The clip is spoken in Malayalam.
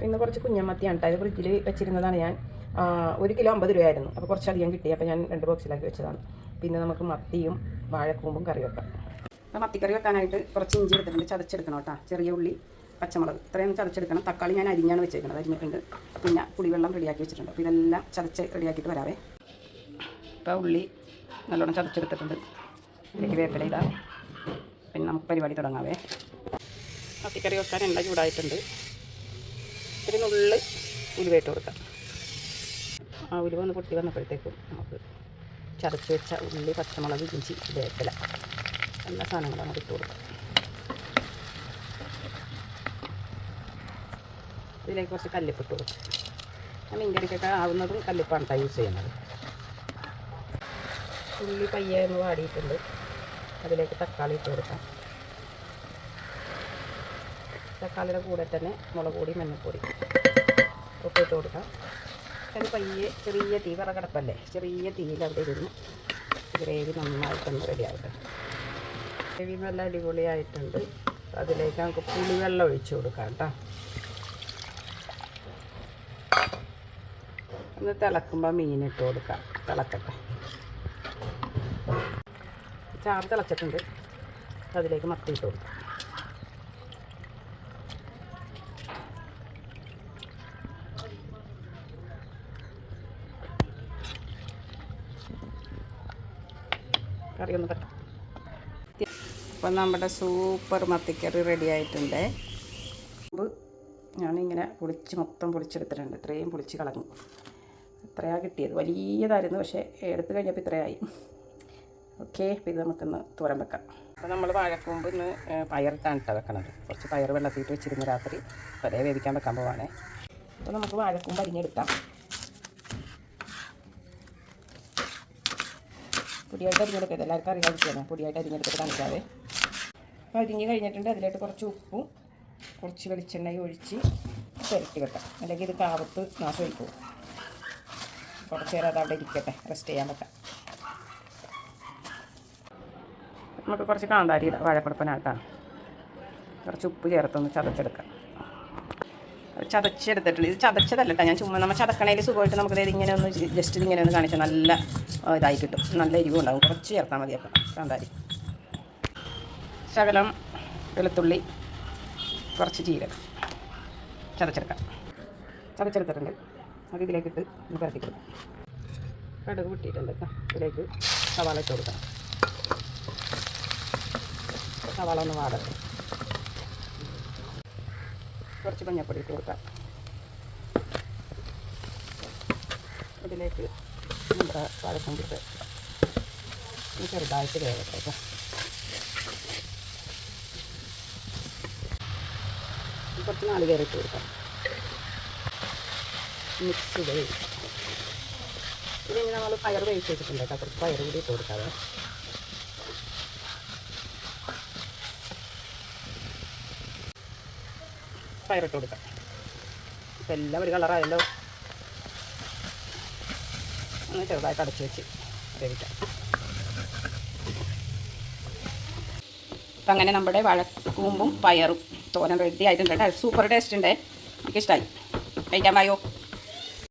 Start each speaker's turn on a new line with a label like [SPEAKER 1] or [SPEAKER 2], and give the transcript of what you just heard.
[SPEAKER 1] ഇന്ന് കുറച്ച് കുഞ്ഞമ്മത്തിയാണ് കേട്ടോ. അത് ഫ്രിഡ്ജിൽ വെച്ചിരുന്നതാണ് ഞാൻ. 1 കിലോ 50 രൂപയായിരുന്നു. അപ്പോൾ കുറച്ചധികം കിട്ടി. അപ്പോൾ ഞാൻ 2 ബോക്സിലാക്കി വെച്ചതാണ്. പിന്നെ നമുക്ക് മത്തിയും വാഴക്കൂമ്പും കറി വെക്കാം. അപ്പോൾ മത്തിക്കറി വെക്കാനായിട്ട് കുറച്ച് ഇഞ്ചി എടുത്തിട്ടുണ്ട്. ചതച്ചെടുക്കണം കേട്ടോ. ചെറിയ ഉള്ളി, പച്ചമുളക് ഇത്രയും ചതച്ചെടുക്കണം. തക്കാളി ഞാൻ അരിഞ്ഞാണ് വെച്ചേക്കുന്നത്. അരിഞ്ഞിട്ടുണ്ട്. പിന്നെ പുളിവെള്ളം റെഡിയാക്കി വെച്ചിട്ടുണ്ട്. അപ്പോൾ ഇതെല്ലാം ചതച്ച് റെഡിയാക്കിയിട്ട് വരാവേ. ഇപ്പോൾ ഉള്ളി നല്ലോണം ചതച്ചെടുത്തിട്ടുണ്ട്. ഇതിലേക്ക് വേപ്പില ഇടാം. പിന്നെ നമുക്ക് പരിപാടി തുടങ്ങാവേ. മത്തിക്കറി വെക്കാൻ എണ്ണ ചൂടായിട്ടുണ്ട്. ഒരു നുള്ള് ഉലുവയിട്ട് കൊടുക്കാം. ആ ഉലുവ ഒന്ന് പൊട്ടി വന്നപ്പോഴത്തേക്കും നമുക്ക് ചതച്ച് വെച്ച ഉള്ളി, പച്ചമുളക്, ഇഞ്ചി, വേപ്പില എല്ലാ സാധനങ്ങളും നമുക്ക് ഇട്ട് കൊടുക്കാം. ഇതിലേക്ക് കുറച്ച് കല്ലിപ്പിട്ട് കൊടുക്കും. ഞാൻ മീൻകറിക്കൊക്കെ ആവുന്നതും കല്ലിപ്പാണ് കേട്ടോ യൂസ് ചെയ്യുന്നത്. ഉള്ളി പയ്യെ ഒന്ന് വാടിയിട്ടുണ്ട്. അതിലേക്ക് തക്കാളി ഇട്ട് കൊടുക്കാം. തക്കാളിയുടെ കൂടെ തന്നെ മുളക് പൊടി, മഞ്ഞൾപ്പൊടി ഒക്കെ ഇട്ട് കൊടുക്കാം. അത് പയ്യെ ചെറിയ തീ വിറകടപ്പല്ലേ, ചെറിയ തീയിൽ അവിടെ ഇരുന്ന് ഗ്രേവി നന്നായിട്ടൊന്ന് റെഡിയാകട്ടെ. ഗ്രേവി നല്ല അടിപൊളിയായിട്ടുണ്ട്. അതിലേക്ക് നമുക്ക് പുളിവെള്ളം ഒഴിച്ചു കൊടുക്കാം കേട്ടോ. ഒന്ന് തിളക്കുമ്പോൾ മീനിട്ട് കൊടുക്കാം. തിളക്കട്ടെ. ചാറ് തിളച്ചിട്ടുണ്ട്. അതിലേക്ക് മത്തി ഇട്ട് കൊടുക്കാം. കറി ഒന്ന് പറ്റാം. അപ്പം നമ്മുടെ സൂപ്പർ മത്തിക്കറി റെഡി ആയിട്ടുണ്ട്. ഞാനിങ്ങനെ മൊത്തം പൊളിച്ചെടുത്തിട്ടുണ്ട്. ഇത്രയും പൊളിച്ച് കളഞ്ഞു. ഇത്രയാണ് കിട്ടിയത്. വലിയതായിരുന്നു, പക്ഷേ എടുത്തു കഴിഞ്ഞപ്പോൾ ഇത്രയായി. ഓക്കെ, അപ്പോൾ ഇത് നമുക്കൊന്ന് തോരൻ വെക്കാം. അപ്പോൾ നമ്മൾ വാഴക്കൂമ്പ് ഇന്ന് പയറിട്ടാണ് ഇട്ട് വെക്കണത്. കുറച്ച് പയർ വെള്ളത്തിയിട്ട് വെച്ചിരുന്നു രാത്രി. അപ്പോൾ അതേ വേവിക്കാൻ വെക്കാൻ പോവാണ്. അപ്പോൾ നമുക്ക് വാഴക്കൂമ്പ് അരിഞ്ഞെടുക്കാം. പൊടിയായിട്ട് അരിഞ്ഞെടുക്കരുത്. എല്ലാവർക്കും അറിയാതിരിക്കണം. പൊടിയായിട്ട് അരിഞ്ഞെടുത്തിട്ട് കാണിക്കാതെ. അപ്പോൾ അരിഞ്ഞ് കഴിഞ്ഞിട്ടുണ്ട്. അതിലേക്ക് കുറച്ച് ഉപ്പും കുറച്ച് വെളിച്ചെണ്ണയും ഒഴിച്ച് പുരട്ടി വെക്കാം. അല്ലെങ്കിൽ ഇത് കാവത്ത് നാശം ഒഴിക്കും. കുറച്ച് നേരം അത് അവിടെ ഇരിക്കട്ടെ, റെസ്റ്റ് ചെയ്യാൻ വെക്കാം. നമുക്ക് കുറച്ച് കാന്താരി ഇടാം. വാഴപ്പടപ്പനാട്ടാം. കുറച്ച് ഉപ്പ് ചേർത്തൊന്ന് ചതച്ചെടുക്കാം. ചതച്ചെടുത്തിട്ടുണ്ട്. ഇത് ചതച്ചതല്ല കേട്ടോ. ഞാൻ ചുമ്മാ നമ്മൾ ചതക്കണയിൽ സുഖമായിട്ട് നമുക്ക് ഇങ്ങനെ ഒന്ന് ജസ്റ്റ് ഇങ്ങനെ ഒന്ന് കാണിച്ചാൽ നല്ല ഇതായി കിട്ടും. നല്ല എരിവും ഉണ്ടാകും. കുറച്ച് ചേർത്താൽ മതി. അപ്പം കാന്താരി, ശകലം വെളുത്തുള്ളി, കുറച്ച് ജീരകം ചതച്ചെടുത്തിട്ടുണ്ട്. അത് ഇതിലേക്കിട്ട് ഒന്ന് പരത്തി കൊടുക്കാം. കടുക് പൊട്ടിയിട്ടുണ്ട്. ഇതിലേക്ക് സവാള ഇട്ട് കൊടുക്കാം. സവാള ഒന്ന് വാടട്ടെ. കുറച്ച് മഞ്ഞൾപ്പൊടി ഇട്ട് കൊടുക്കാം. ഇതിലേക്ക് നമ്മുടെ വാഴക്കൂമ്പിട്ട് ചെറുതായിട്ട് വേവട്ടെ കേട്ടോ. കുറച്ച് നാളികേരം ഇട്ട് കൊടുക്കാം. മിക്സ് ചെയ്ത് ഇതിന് നമ്മൾ പയർ വേവിച്ച് വെച്ചിട്ടുണ്ട് കേട്ടോ. കുറച്ച് പയർ കൂടി ഇട്ട് കൊടുക്കാതെ. പയറിട്ട് കൊടുക്കാം. ഇപ്പം എല്ലാം ഒരു കളറായല്ലോ. ഒന്ന് ചെറുതായിട്ട് അടച്ച് വെച്ച് വേവിക്കാം. അപ്പം അങ്ങനെ നമ്മുടെ വാഴക്കൂമ്പും പയറും തോരൻ റെഡി ആയിട്ടുണ്ട് കേട്ടോ. സൂപ്പർ ടേസ്റ്റ് ഉണ്ട്. എനിക്കിഷ്ടമായി. കഴിക്കാൻ പായോ?